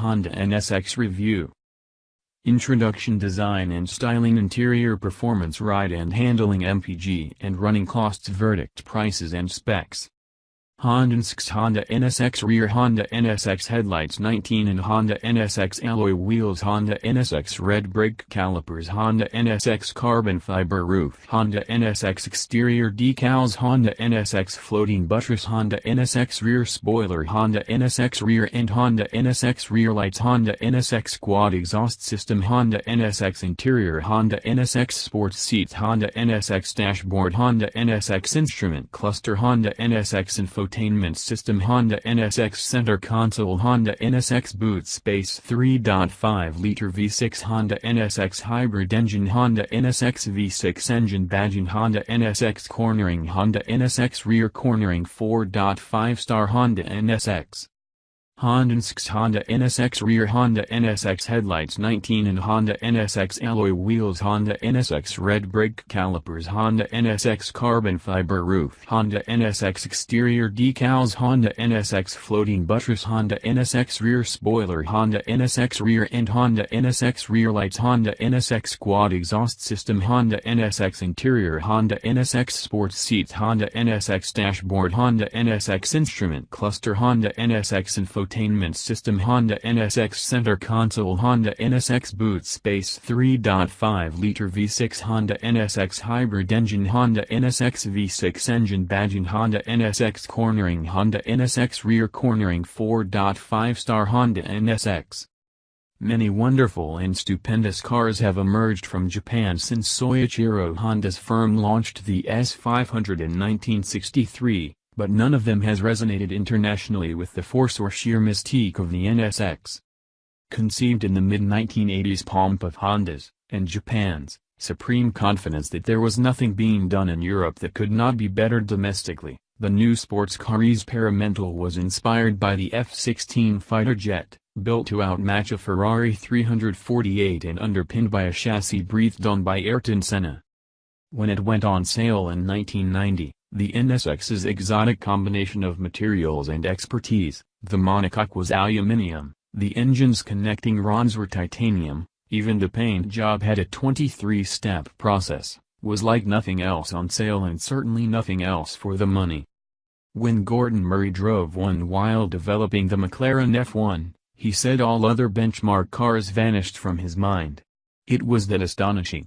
Honda NSX Review. Introduction: Design and styling, interior performance, ride and handling, MPG and running costs, verdict, prices and specs. Honda NSX, Honda NSX rear, Honda NSX headlights 19 and Honda NSX alloy wheels, Honda NSX red brake calipers, Honda NSX carbon fiber roof, Honda NSX exterior decals, Honda NSX floating buttress, Honda NSX rear spoiler, Honda NSX rear end, Honda NSX rear lights, Honda NSX quad exhaust system, Honda NSX interior, Honda NSX sports seats, Honda NSX dashboard, Honda NSX instrument cluster, Honda NSX infotainment system, Honda NSX center console, Honda NSX boot space, 3.5-liter V6 Honda NSX hybrid engine, Honda NSX V6 engine badging, Honda NSX cornering, Honda NSX rear cornering, 4.5-star Honda NSX. Honda NSX, Honda NSX rear, Honda NSX headlights 19 and Honda NSX alloy wheels, Honda NSX red brake calipers, Honda NSX carbon fiber roof, Honda NSX exterior decals, Honda NSX floating buttress, Honda NSX rear spoiler, Honda NSX rear end, Honda NSX rear lights, Honda NSX quad exhaust system, Honda NSX interior, Honda NSX sports seats, Honda NSX dashboard, Honda NSX instrument cluster, Honda NSX infotainment system, Honda NSX center console, Honda NSX boot space, 3.5-liter V6 Honda NSX hybrid engine, Honda NSX V6 engine badging, Honda NSX cornering, Honda NSX rear cornering, 4.5-star Honda NSX. Many wonderful and stupendous cars have emerged from Japan since Soichiro Honda's firm launched the S500 in 1963. But none of them has resonated internationally with the force or sheer mystique of the NSX. Conceived in the mid-1980s, pomp of Honda's, and Japan's, supreme confidence that there was nothing being done in Europe that could not be bettered domestically, the new sports car experimental was inspired by the F-16 fighter jet, built to outmatch a Ferrari 348 and underpinned by a chassis breathed on by Ayrton Senna. When it went on sale in 1990, the NSX's exotic combination of materials and expertise, the monocoque was aluminium, the engine's connecting rods were titanium, even the paint job had a 23-step process, was like nothing else on sale and certainly nothing else for the money. When Gordon Murray drove one while developing the McLaren F1, he said all other benchmark cars vanished from his mind. It was that astonishing.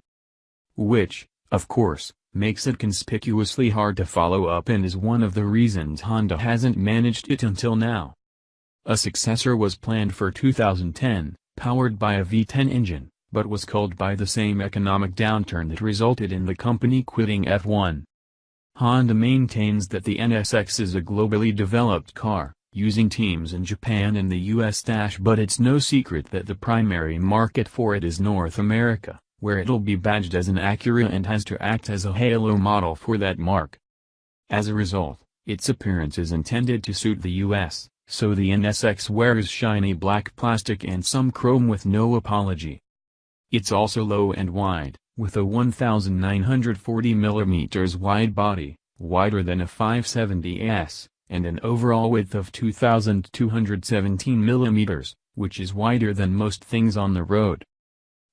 Which, of course, makes it conspicuously hard to follow up and is one of the reasons Honda hasn't managed it until now. A successor was planned for 2010, powered by a V10 engine, but was culled by the same economic downturn that resulted in the company quitting F1. Honda maintains that the NSX is a globally developed car, using teams in Japan and the US. But it's no secret that the primary market for it is North America, where it'll be badged as an Acura and has to act as a halo model for that marque. As a result, its appearance is intended to suit the US, so the NSX wears shiny black plastic and some chrome with no apology. It's also low and wide, with a 1940 mm wide body, wider than a 570S, and an overall width of 2217 mm, which is wider than most things on the road.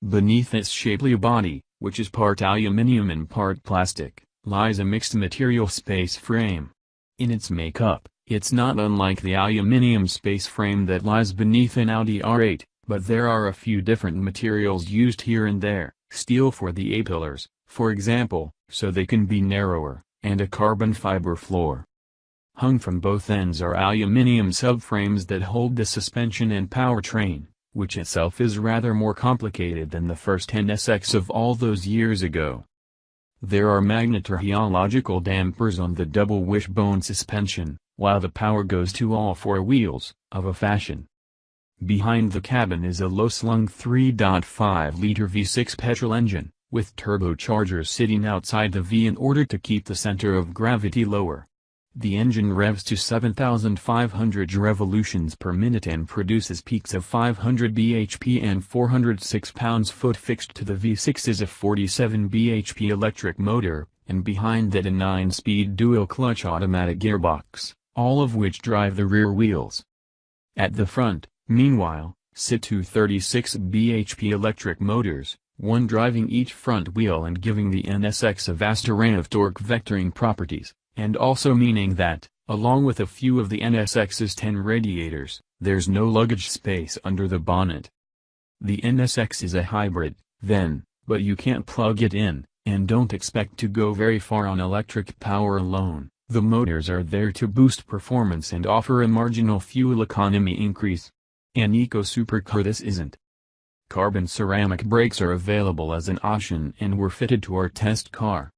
Beneath its shapely body, which is part aluminium and part plastic, lies a mixed material space frame. In its makeup, it's not unlike the aluminium space frame that lies beneath an Audi R8, but there are a few different materials used here and there: steel for the A-pillars, for example, so they can be narrower, and a carbon fiber floor. Hung from both ends are aluminium subframes that hold the suspension and powertrain, which itself is rather more complicated than the first NSX of all those years ago. There are magnetorheological dampers on the double wishbone suspension, while the power goes to all four wheels, of a fashion. Behind the cabin is a low-slung 3.5-liter V6 petrol engine, with turbochargers sitting outside the V in order to keep the center of gravity lower. The engine revs to 7,500 revolutions per minute and produces peaks of 500 bhp and 406 pounds-foot. Fixed to the V6 is a 47 bhp electric motor, and behind that a 9-speed dual-clutch automatic gearbox, all of which drive the rear wheels. At the front, meanwhile, sit 236 bhp electric motors, one driving each front wheel and giving the NSX a vast array of torque vectoring properties, and also meaning that, along with a few of the NSX's 10 radiators, there's no luggage space under the bonnet. The NSX is a hybrid, then, but you can't plug it in, and don't expect to go very far on electric power alone. The motors are there to boost performance and offer a marginal fuel economy increase. An eco-supercar this isn't. Carbon ceramic brakes are available as an option and were fitted to our test car.